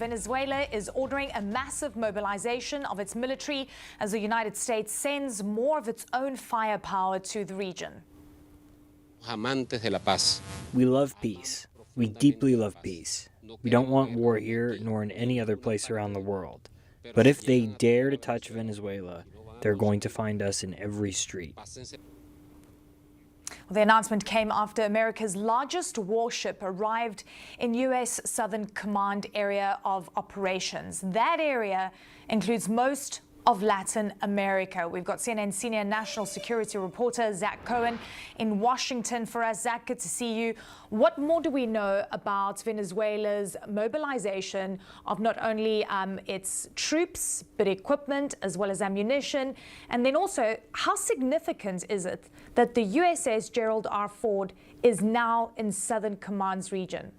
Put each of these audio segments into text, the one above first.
Venezuela is ordering a massive mobilization of its military as the United States sends more of its own firepower to the region. Amantes de la paz. We love peace. We deeply love peace. We don't want war here nor in any other place around the world. But if they dare to touch Venezuela, they're going to find us in every street. The announcement came after America's largest warship arrived in U.S. Southern Command area of operations. That area includes most of Latin America. We've got CNN senior national security reporter Zach Cohen in Washington for us. Zach, good to see you. What more do we know about Venezuela's mobilization of not only its troops, but equipment as well as ammunition? And then also, how significant is it that the USS Gerald R. Ford is now in Southern Command's region?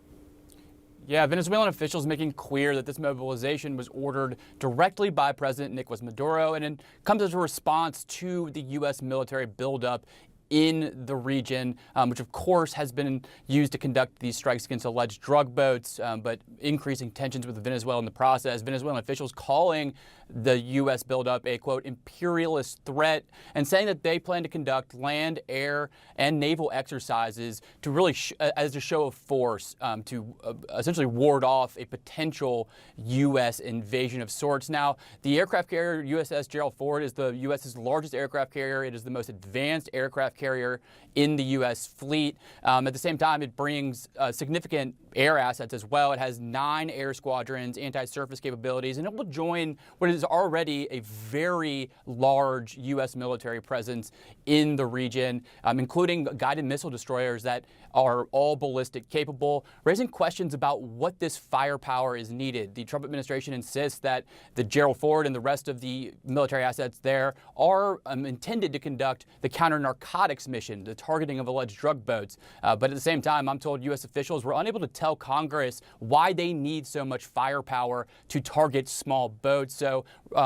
Yeah, Venezuelan officials making clear that this mobilization was ordered directly by President Nicolas Maduro, and it comes as a response to the U.S. military buildup in the region, which of course has been used to conduct these strikes against alleged drug boats, but increasing tensions with Venezuela in the process. Venezuelan officials calling the U.S. buildup a, quote, imperialist threat, and saying that they plan to conduct land, air, and naval exercises to really, as a show of force, to essentially ward off a potential U.S. invasion of sorts. Now, the aircraft carrier USS Gerald Ford is the U.S.'s largest aircraft carrier. It is the most advanced aircraft carrier in the U.S. fleet. At the same time, it brings significant air assets as well. It has 9 air squadrons, anti-surface capabilities, and it will join what is already a very large U.S. military presence in the region, including guided missile destroyers that are all ballistic capable, raising questions about what this firepower is needed. The Trump administration insists that the Gerald Ford and the rest of the military assets there are intended to conduct the counter-narcotics mission, the targeting of alleged drug boats. But at the same time, I'm told U.S. officials were unable to tell Congress why they need so much firepower to target small boats. So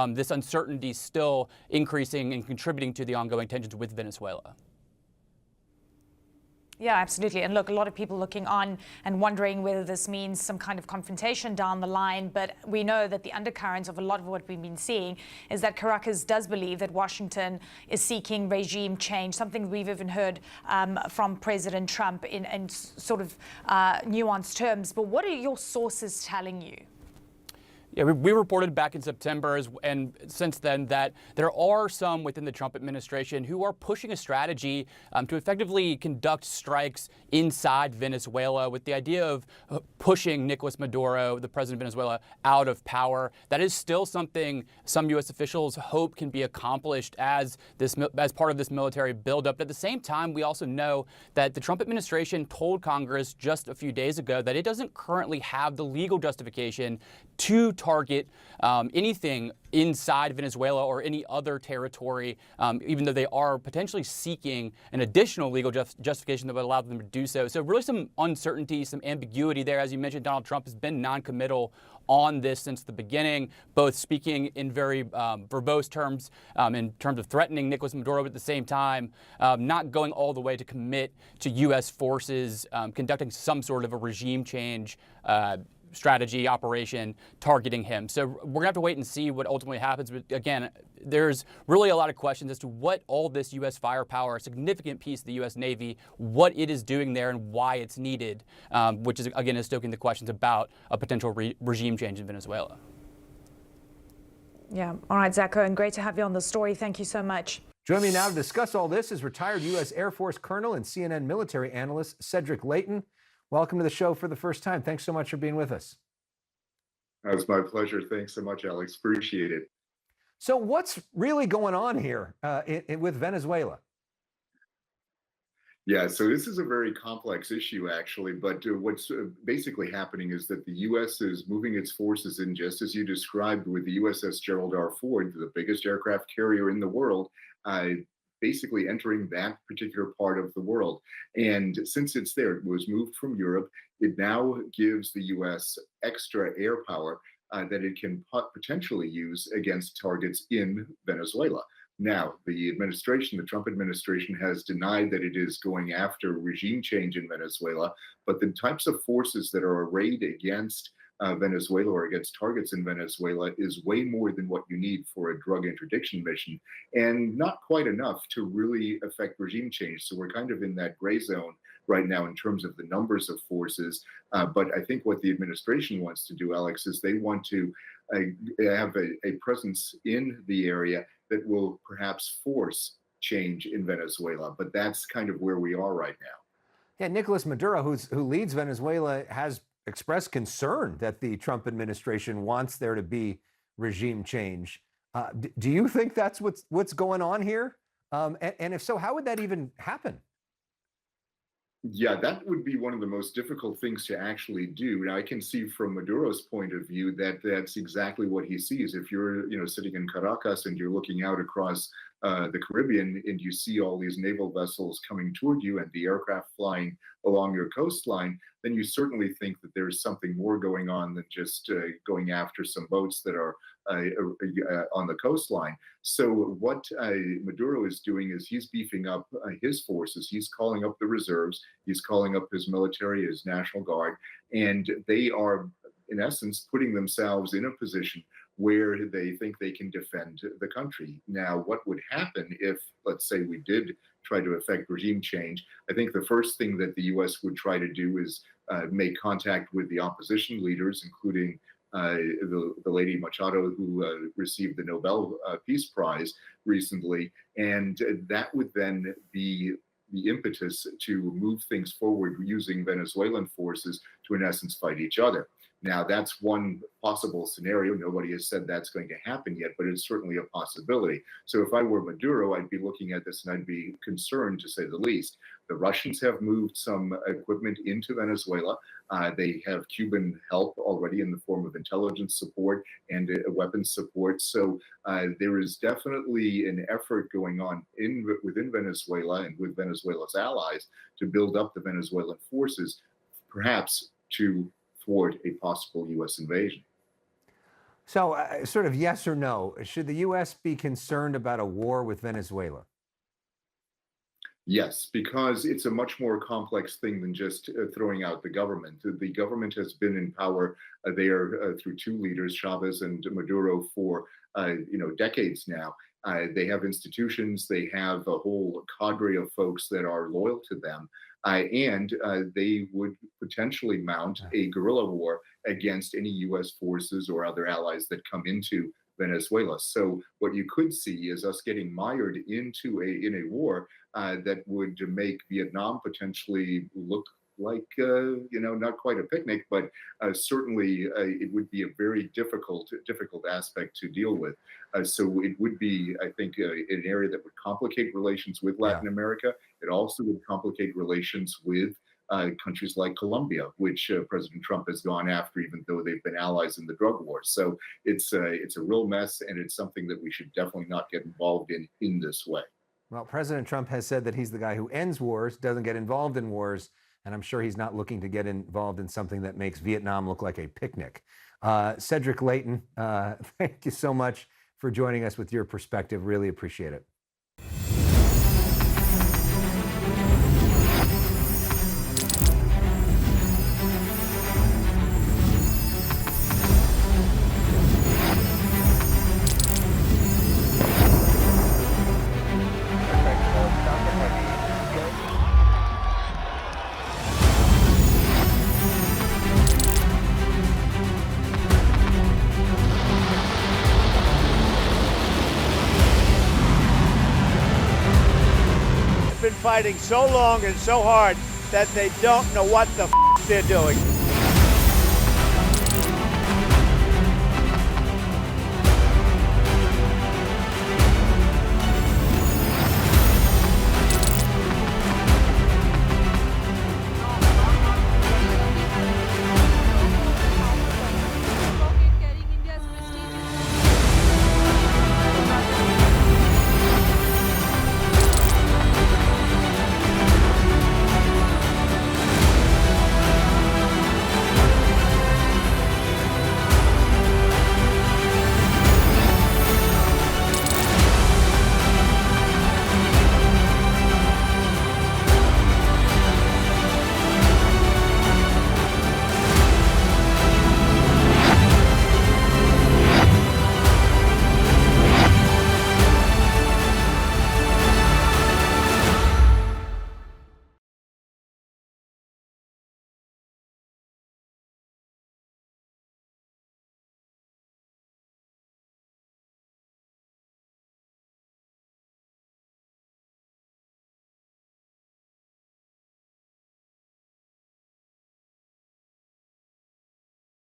this uncertainty is still increasing and contributing to the ongoing tensions with Venezuela. Yeah, absolutely. And look, a lot of people looking on and wondering whether this means some kind of confrontation down the line. But we know that the undercurrent of a lot of what we've been seeing is that Caracas does believe that Washington is seeking regime change, something we've even heard from President Trump in sort of nuanced terms. But what are your sources telling you? Yeah, we reported back in September and since then that there are some within the Trump administration who are pushing a strategy to effectively conduct strikes inside Venezuela with the idea of pushing Nicolas Maduro, the president of Venezuela, out of power. That is still something some U.S. officials hope can be accomplished as part of this military buildup. At the same time, we also know that the Trump administration told Congress just a few days ago that it doesn't currently have the legal justification to target anything inside Venezuela or any other territory, even though they are potentially seeking an additional legal justification that would allow them to do so. So really some uncertainty, some ambiguity there. As you mentioned, Donald Trump has been non-committal on this since the beginning, both speaking in very verbose terms in terms of threatening Nicolas Maduro, but at the same time not going all the way to commit to U.S. forces conducting some sort of a regime change strategy operation targeting him. So we're gonna have to wait and see what ultimately happens. But again, there's really a lot of questions as to what all this U.S. firepower, a significant piece of the U.S. Navy, what it is doing there and why it's needed, which is, again, is stoking the questions about a potential regime change in Venezuela. Yeah. All right, Zach Cohen, great to have you on the story. Thank you so much. Joining me now to discuss all this is retired U.S. Air Force Colonel and CNN military analyst Cedric Leighton. Welcome to the show for the first time. Thanks so much for being with us. It's my pleasure. Thanks so much, Alex. Appreciate it. So what's really going on here with Venezuela? Yeah, so this is a very complex issue, actually. But what's basically happening is that the U.S. is moving its forces in, just as you described, with the USS Gerald R. Ford, the biggest aircraft carrier in the world, basically entering that particular part of the world. And since it's there, it was moved from Europe, it now gives the U.S. extra air power that it can potentially use against targets in Venezuela. Now, the Trump administration has denied that it is going after regime change in Venezuela, but the types of forces that are arrayed against Venezuela or against targets in Venezuela is way more than what you need for a drug interdiction mission, and not quite enough to really affect regime change. So we're kind of in that gray zone right now in terms of the numbers of forces. But I think what the administration wants to do, Alex, is they want to have a presence in the area that will perhaps force change in Venezuela. But that's kind of where we are right now. Yeah, Nicolas Maduro, who leads Venezuela, has expressed concern that the Trump administration wants there to be regime change. Do you think that's what's going on here? And if so, how would that even happen? Yeah, that would be one of the most difficult things to actually do. Now, I can see from Maduro's point of view that that's exactly what he sees. If you're, sitting in Caracas and you're looking out across the Caribbean and you see all these naval vessels coming toward you and the aircraft flying along your coastline, then you certainly think that there's something more going on than just going after some boats that are on the coastline. So what Maduro is doing is he's beefing up his forces. He's calling up the reserves. He's calling up his military, his National Guard, and they are, in essence, putting themselves in a position where they think they can defend the country. Now, what would happen if, let's say, we did try to affect regime change? I think the first thing that the U.S. would try to do is make contact with the opposition leaders, including the lady Machado, who received the Nobel Peace Prize recently. And that would then be the impetus to move things forward using Venezuelan forces to, in essence, fight each other. Now, that's one possible scenario. Nobody has said that's going to happen yet, but it's certainly a possibility. So if I were Maduro, I'd be looking at this and I'd be concerned, to say the least. The Russians have moved some equipment into Venezuela. They have Cuban help already in the form of intelligence support and weapons support. So there is definitely an effort going on within Venezuela and with Venezuela's allies to build up the Venezuelan forces, perhaps to thwart a possible U.S. invasion. So sort of yes or no, should the U.S. be concerned about a war with Venezuela? Yes, because it's a much more complex thing than just throwing out the government. The government has been in power there through two leaders, Chavez and Maduro, for decades now. They have institutions, they have a whole cadre of folks that are loyal to them, and they would potentially mount a guerrilla war against any U.S. forces or other allies that come into Venezuela. So what you could see is us getting mired into a war that would make Vietnam potentially look like, not quite a picnic, but certainly it would be a very difficult aspect to deal with. So it would be, I think, an area that would complicate relations with Latin America. It also would complicate relations with countries like Colombia, which President Trump has gone after, even though they've been allies in the drug war. So it's a real mess, and it's something that we should definitely not get involved in this way. Well, President Trump has said that he's the guy who ends wars, doesn't get involved in wars, and I'm sure he's not looking to get involved in something that makes Vietnam look like a picnic. Cedric Leighton, thank you so much for joining us with your perspective. Really appreciate it. Fighting so long and so hard that they don't know what the they're doing.